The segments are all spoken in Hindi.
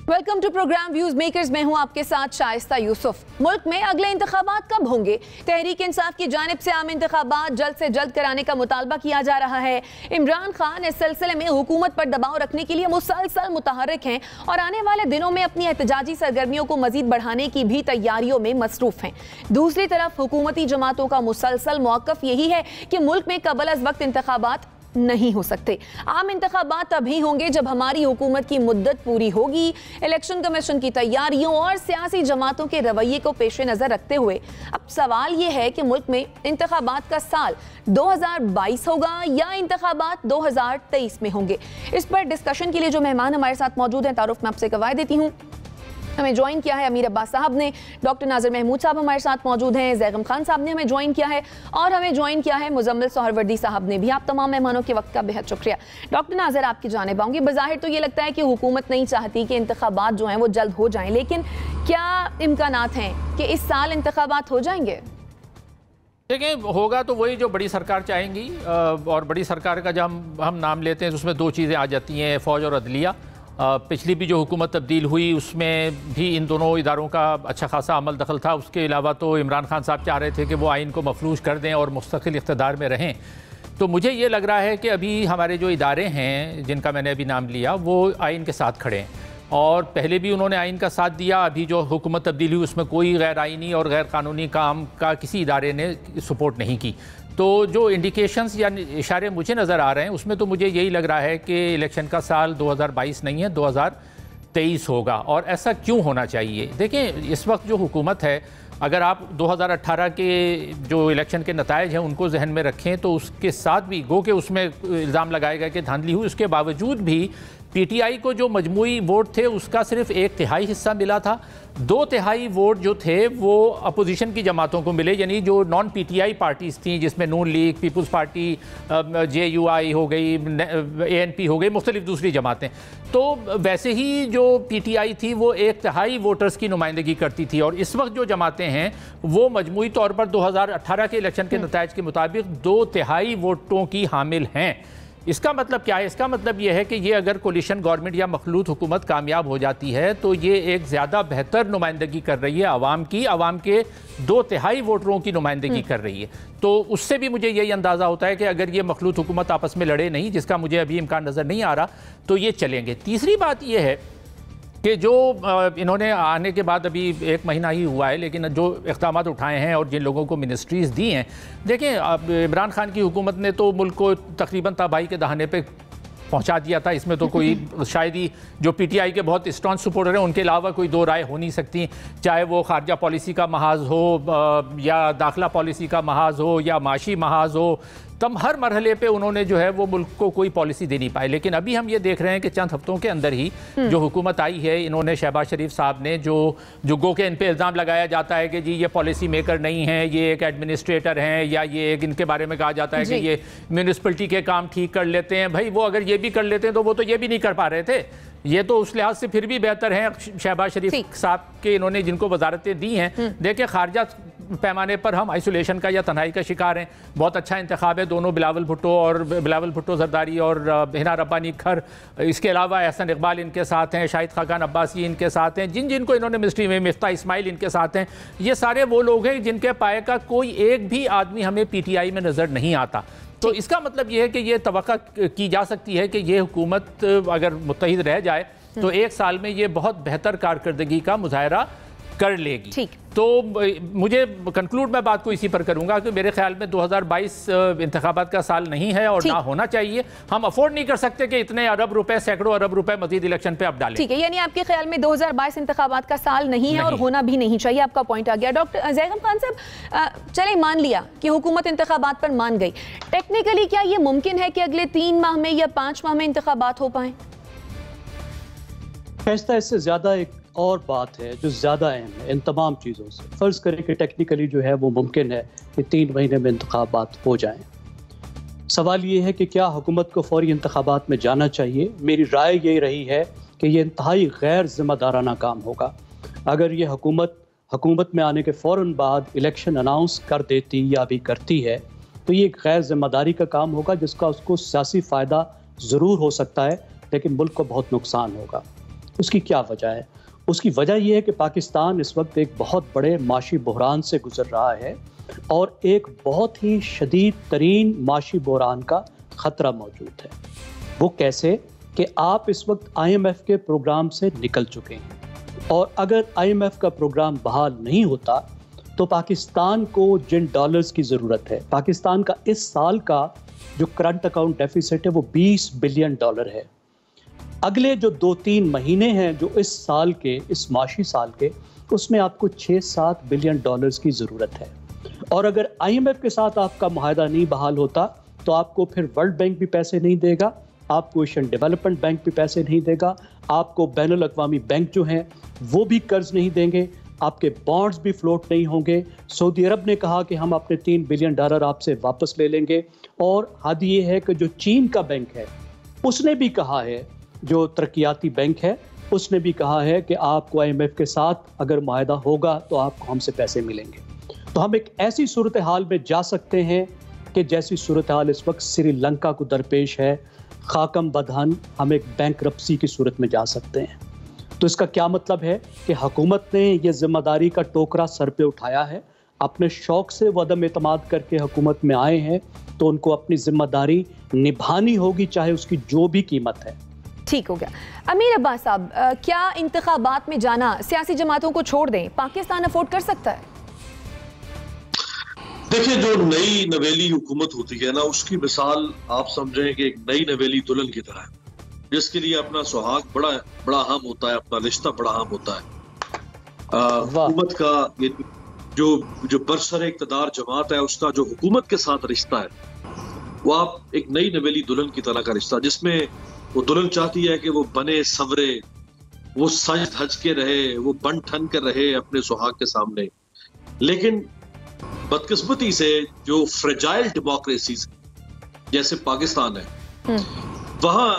Welcome to programme views makers. मैं हूं आपके साथ शाइस्ता यूसुफ। मुल्क में अगले इंतखाबात कब होंगे? तहरीक इंसाफ की जानिब से आम इंतखाबात जल्द से जल्द कराने का मुतालबा किया जा रहा है। इमरान खान इस सिलसिले में हुकूमत पर दबाव रखने के लिए मुसलसल मुतहर्रिक हैं और आने वाले दिनों में अपनी एहतजाजी सरगर्मियों को मजीद बढ़ाने की भी तैयारियों में मसरूफ हैं। दूसरी तरफ हुकूमती जमातों का मुसलसल मौक़िफ़ यही है कि मुल्क में कबल अज़ वक्त इंतखाबात नहीं हो सकते। आम इंतखाबात तभी होंगे जब हमारी हुकूमत की मुद्दत पूरी होगी। इलेक्शन कमीशन की तैयारियों और सियासी जमातों के रवैये को पेश नज़र रखते हुए अब सवाल ये है कि मुल्क में इंतखाबात का साल 2022 होगा या इंतखाबात 2023 में होंगे। इस पर डिस्कशन के लिए जो मेहमान हमारे साथ मौजूद हैं, तारुफ मैं आपसे करवा देती हूँ। हमें ज्वाइन किया है अमीर अब्बास साहब ने, डॉक्टर नाज़िर महमूद साहब हमारे साथ मौजूद हैं, ज़ैगम खान साहब ने हमें ज्वाइन किया है और हमें ज्वाइन किया है मुज़म्मिल सोहरवर्दी साहब ने भी। आप तमाम मेहमानों के वक्त का बेहद शुक्रिया। डॉक्टर नाज़िर, आपकी जानिब आऊँगी। बज़ाहिर तो ये लगता है कि हुकूमत नहीं चाहती कि इंतखाबात जो हैं वो जल्द हो जाएँ, लेकिन क्या इम्कानात हैं कि इस साल इंतखाबात हो जाएंगे? देखिए, होगा तो वही जो बड़ी सरकार चाहेंगी, और बड़ी सरकार का जब हम नाम लेते हैं तो उसमें दो चीज़ें आ जाती हैं, फ़ौज और अदलिया। पिछली भी जो हुकूमत तब्दील हुई उसमें भी इन दोनों इदारों का अच्छा खासा अमल दखल था। उसके अलावा तो इमरान खान साहब चाह रहे थे कि वो आइन को मफलूज कर दें और मुस्तकिल इक़्तिदार में रहें। तो मुझे ये लग रहा है कि अभी हमारे जो इदारे हैं जिनका मैंने अभी नाम लिया वो आइन के साथ खड़े हैं, और पहले भी उन्होंने आइन का साथ दिया। अभी जो हुकूमत तब्दील हुई उसमें कोई गैर आइनी और गैर कानूनी काम का किसी इदारे ने सपोर्ट नहीं की। तो जो इंडिकेशंस या इशारे मुझे नज़र आ रहे हैं उसमें तो मुझे यही लग रहा है कि इलेक्शन का साल 2022 नहीं है, 2023 होगा। और ऐसा क्यों होना चाहिए? देखें, इस वक्त जो हुकूमत है, अगर आप 2018 के जो इलेक्शन के नताइज हैं उनको जहन में रखें तो उसके साथ भी गो के उसमें इल्ज़ाम लगाया गया कि धांधली हुई, उसके बावजूद भी पीटीआई को जो मजमूई वोट थे उसका सिर्फ 1/3 हिस्सा मिला था। 2/3 वोट जो थे वो अपोजिशन की जमातों को मिले, यानी जो नॉन पीटीआई पार्टीज़ थी जिसमें नून लीग, पीपल्स पार्टी, JUI हो गई, ANP हो गई, मुख्तलिफ दूसरी जमातें। तो वैसे ही जो पीटीआई थी वो 1/3 वोटर्स की नुमाइंदगी करती थी, और इस वक्त जो जमातें हैं वो मजमूई तौर पर 2018 के इलेक्शन के नताइज के मुताबिक 2/3 वोटों की हामिल हैं। इसका मतलब क्या है? इसका मतलब यह है कि ये अगर कोलिशन गवर्नमेंट या मखलूत हुकूमत कामयाब हो जाती है तो ये एक ज़्यादा बेहतर नुमाइंदगी कर रही है आवाम की, आवाम के 2/3 वोटरों की नुमाइंदगी कर रही है। तो उससे भी मुझे यही अंदाज़ा होता है कि अगर ये मखलूत हुकूमत आपस में लड़े नहीं, जिसका मुझे अभी इम्कान नज़र नहीं आ रहा, तो ये चलेंगे। तीसरी बात यह है कि जो इन्होंने आने के बाद अभी 1 महीना ही हुआ है, लेकिन जो इक़दाम उठाए हैं और जिन लोगों को मिनिस्ट्रीज़ दी हैं, देखें, अब इमरान खान की हुकूमत ने तो मुल्क को तकरीबन तबाही के दहाने पे पहुंचा दिया था। इसमें तो कोई शायद ही जो पीटीआई के बहुत स्ट्रॉन्ग सपोर्टर हैं उनके अलावा कोई दो राय हो नहीं सकती, चाहे वो खारजा पॉलिसी का महाज हो या दाखिला पॉलिसी का महाज हो या माशी महाज हो। तब हर मरहले पे उन्होंने जो है वो मुल्क को कोई पॉलिसी दे नहीं पाए। लेकिन अभी हम ये देख रहे हैं कि चंद हफ्तों के अंदर ही जो हुकूमत आई है, इन्होंने शहबाज शरीफ साहब ने जो गो के इन पे इल्ज़ाम लगाया जाता है कि जी ये पॉलिसी मेकर नहीं है, ये एक एडमिनिस्ट्रेटर हैं, या ये एक इनके बारे में कहा जाता है कि ये म्यूनिसिपलिटी के काम ठीक कर लेते हैं। भाई, वो अगर ये भी कर लेते हैं तो वो तो ये भी नहीं कर पा रहे थे। ये तो उस लिहाज से फिर भी बेहतर है शहबाज शरीफ साहब के, इन्होंने जिनको वजारतें दी हैं। देखिए, खारजा पैमाने पर हम आइसोलेशन का या तन्हाई का शिकार हैं। बहुत अच्छा इंतखाब है, दोनों बिलावल भुट्टो जरदारी और हिना रब्बानी खर, इसके अलावा एहसन इकबाल इनके साथ हैं, शाहिद खाकान अब्बासी इनके साथ हैं, जिनको इन्होंने मिनिस्ट्री में मिफ्ता इस्माइल इनके साथ हैं। ये सारे वो लोग हैं जिनके पाए का कोई एक भी आदमी हमें पीटीआई में नज़र नहीं आता। तो इसका मतलब ये है कि ये तवक्का की जा सकती है कि ये हुकूमत अगर मुत्तहिद रह जाए तो 1 साल में ये बहुत बेहतर कारकर्दगी का मुजाहरा कर लेगी। तो मुझे कंक्लूड मैं बात को इसी पर करूंगा कि मेरे ख्याल में 2022 इंतखाबात का साल नहीं है और ना होना चाहिए। हम अफोर्ड नहीं कर सकते कि इतने अरब रुपए, सैकड़ों अरब रुपए मजीद इलेक्शन पे अब डालें। ठीक है, यानी आपके ख्याल में 2022 इंतखाबात का साल नहीं है और होना भी नहीं चाहिए, आपका पॉइंट आ गया। डॉक्टर ज़ैगम खान साहब, चले मान लिया कि हुकूमत इंतखाबात पर मान गई, टेक्निकली क्या ये मुमकिन है कि अगले 3 माह में या 5 माह में इंतखाबात हो पाए? इससे ज़्यादा एक और बात है जो ज़्यादा अहम है इन तमाम चीज़ों से। फ़र्ज़ करें कि टेक्निकली जो है वो मुमकिन है कि 3 महीने में इंतखाबात हो जाएं। सवाल ये है कि क्या हुकूमत को फौरी इंतखाबात में जाना चाहिए? मेरी राय ये रही है कि ये इंतहाई गैर ज़िम्मेदाराना काम होगा। अगर ये हुकूमत में आने के फ़ौरन बाद इलेक्शन अनाउंस कर देती या भी करती है तो ये गैर ज़िम्मेदारी का काम होगा, जिसका उसको सियासी फ़ायदा ज़रूर हो सकता है लेकिन मुल्क को बहुत नुकसान होगा। उसकी क्या वजह है? उसकी वजह यह है कि पाकिस्तान इस वक्त एक बहुत बड़े माशी बहरान से गुजर रहा है और एक बहुत ही शदीद तरीन माशी बहरान का ख़तरा मौजूद है। वो कैसे कि आप इस वक्त IMF के प्रोग्राम से निकल चुके हैं और अगर IMF का प्रोग्राम बहाल नहीं होता तो पाकिस्तान को जिन डॉलर्स की ज़रूरत है, पाकिस्तान का इस साल का जो करंट अकाउंट डेफिसिट है वो $20 बिलियन है। अगले जो 2-3 महीने हैं जो इस साल के, इस माशी साल के, उसमें आपको $6-7 बिलियन की ज़रूरत है। और अगर IMF के साथ आपका मुआहदा नहीं बहाल होता तो आपको फिर वर्ल्ड बैंक भी पैसे नहीं देगा, आपको एशियन डेवलपमेंट बैंक भी पैसे नहीं देगा, आपको बैनुल अक़वामी बैंक जो हैं वो भी कर्ज नहीं देंगे, आपके बॉन्ड्स भी फ्लोट नहीं होंगे। सऊदी अरब ने कहा कि हम अपने $3 बिलियन आपसे वापस ले लेंगे। और हद ये है कि जो चीन का बैंक है उसने भी कहा है, जो तरक्याती बैंक है उसने भी कहा है कि आपको IMF के साथ अगर मुआहदा होगा तो आपको हमसे पैसे मिलेंगे। तो हम एक ऐसी सूरत हाल में जा सकते हैं कि जैसी सूरत हाल इस वक्त श्रीलंका को दरपेश है, खाकम बदहन, हम एक बैंकरप्सी की सूरत में जा सकते हैं। तो इसका क्या मतलब है कि हुकूमत ने ये जिम्मेदारी का टोकरा सर पे उठाया है, अपने शौक से वो अदम एतमाद करके हुकूमत में आए हैं तो उनको अपनी जिम्मेदारी निभानी होगी, चाहे उसकी जो भी कीमत है। ठीक हो गया। अमीर अब्बास साहब, क्या इंतखाबात में जाना सियासी जमातों को छोड़ दें पाकिस्तान अफोर्ड कर सकता है? देखिए, जो नई नवेली हुकूमत होती है ना, उसकी मिसाल आप समझें कि एक नई नवेली दुल्हन की तरह है, जिसके लिए अपना सुहाग बड़ा बड़ा अहम होता है, अपना रिश्ता बड़ा अहम होता है। हुकूमत का ये जो बरसर इक़्तिदार जमात है उसका जो हुकूमत के साथ रिश्ता है वो आप एक नई नवेली दुल्हन की तरह का रिश्ता, जिसमें वो दुल्हन चाहती है कि वो बने संवरे, वो सज धज के रहे, वो बन ठन कर रहे अपने सुहाग के सामने। लेकिन बदकिस्मती से जो फ्रेजाइल डेमोक्रेसीज जैसे पाकिस्तान है वहां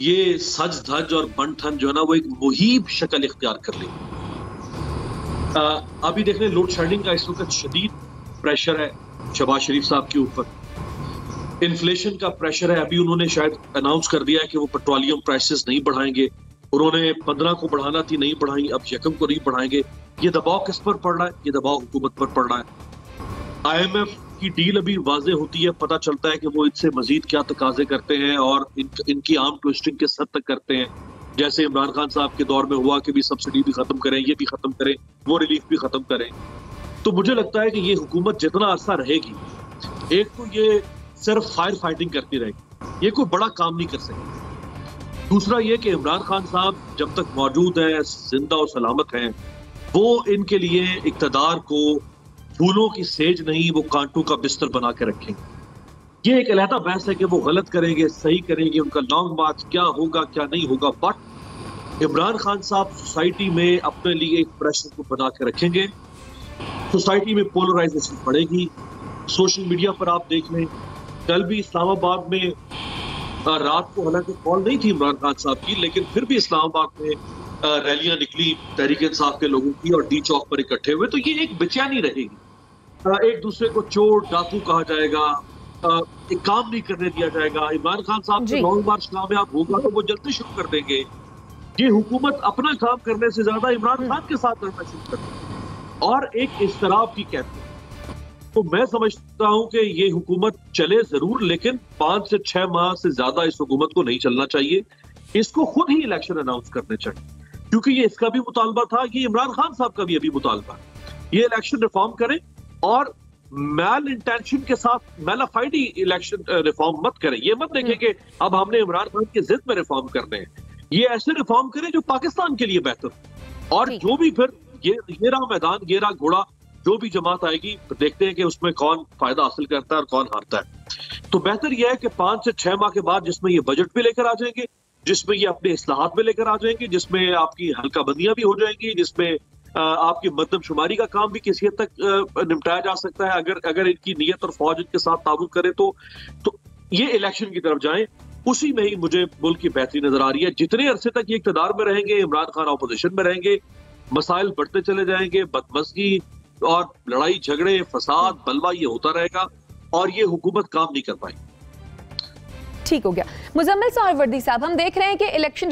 ये सज धज और बन ठन जो है ना वो एक मुहीब शक्ल इख्तियार कर ली। अभी देख रहे लोड शेडिंग का इस वक्त शदीद प्रेशर है शहबाज शरीफ साहब के ऊपर, इन्फ्लेशन का प्रेशर है। अभी उन्होंने शायद अनाउंस कर दिया है कि वो पेट्रोलियम प्राइसेस नहीं बढ़ाएंगे, उन्होंने 15 को बढ़ाना थी, नहीं बढ़ाई, अब 1 को नहीं बढ़ाएंगे। ये दबाव किस पर पड़ रहा है? ये दबाव हुकूमत पर पड़ रहा है। IMF की डील अभी वाजे होती है, पता चलता है कि वो इनसे मजीद क्या तकाजे करते हैं और इनकी आर्म ट्विस्टिंग किस हद तक करते हैं। जैसे इमरान खान साहब के दौर में हुआ कि भी सब्सिडी भी खत्म करें, ये भी खत्म करें, वो रिलीफ भी खत्म करें। तो मुझे लगता है कि ये हुकूमत जितना अरसा रहेगी, एक तो ये सिर्फ फायर फाइटिंग करती रहेगी, ये कोई बड़ा काम नहीं कर सकती। दूसरा ये कि इमरान खान साहब जब तक मौजूद है, जिंदा और सलामत हैं, वो इनके लिए इक़्तिदार को फूलों की सेज नहीं, वो कांटों का बिस्तर बना के रखेंगे। ये एक अलहदा बहस है कि वो गलत करेंगे, सही करेंगे, उनका लॉन्ग मार्च क्या होगा क्या नहीं होगा। बट इमरान खान साहब सोसाइटी में अपने लिए एक प्रेशर को बना के रखेंगे। सोसाइटी में पोलराइजेशन बढ़ेगी। सोशल मीडिया पर आप देख लें, कल भी इस्लामाबाद में रात को, हालांकि कॉल नहीं थी इमरान खान साहब की, लेकिन फिर भी इस्लामाबाद में रैलियां निकली तहरीक इंसाफ के लोगों की और डी चौक पर इकट्ठे हुए। तो ये एक बेचैनी रहेगी, एक दूसरे को चोर डाकू कहा जाएगा, एक काम नहीं करने दिया जाएगा। इमरान खान साहब से लॉन्ग मार्च कामयाब होगा तो वो जल्दी शुरू कर देंगे। ये हुकूमत अपना काम करने से ज्यादा इमरान खान के साथ रहना शुरू कर देगी और एक इज़्तिराब की कहते हैं। तो मैं समझता हूं कि ये हुकूमत चले जरूर, लेकिन 5 से 6 माह से ज्यादा इस हुकूमत को नहीं चलना चाहिए। इसको खुद ही इलेक्शन अनाउंस करने चाहिए, क्योंकि ये इसका भी मुतालबा था, ये इमरान खान साहब का भी अभी मुतालबा है। ये इलेक्शन रिफॉर्म करें और मैल इंटेंशन के साथ मैलाफाइडी इलेक्शन रिफॉर्म मत करें। ये मत देखें कि अब हमने इमरान खान की जिद में रिफॉर्म करने हैं। ये ऐसे रिफॉर्म करें जो पाकिस्तान के लिए बेहतर, और जो भी फिर ये रहा मैदान, ये रहा घोड़ा, जो भी जमात आएगी देखते हैं कि उसमें कौन फायदा हासिल करता है और कौन हारता है। तो बेहतर यह है कि 5 से 6 माह के बाद जिसमें ये बजट भी लेकर आ जाएंगे, जिसमें ये अपने इस्लाहात भी लेकर आ जाएंगे, जिसमें आपकी हल्का बंदियां भी हो जाएंगी, जिसमें आपकी मरदमशुमारी का काम भी किसी हद तक निपटाया जा सकता है अगर इनकी नीयत और फौज इनके साथ ताबून करे तो ये इलेक्शन की तरफ जाएं। उसी में ही मुझे मुल्क की बेहतरी नजर आ रही है। जितने अरसे तक ये इक़्तिदार में रहेंगे, इमरान खान ऑपोजिशन में रहेंगे, मसाइल बढ़ते चले जाएंगे, बदमज़गी और लड़ाई झगड़े, फसाद, बलवा ये होता रहेगा और ये हुकूमत काम नहीं कर पाएगी। ठीक हो गया। मुजम्मिल सौहरवर्दी साहब, हम देख रहे हैं कि इलेक्शन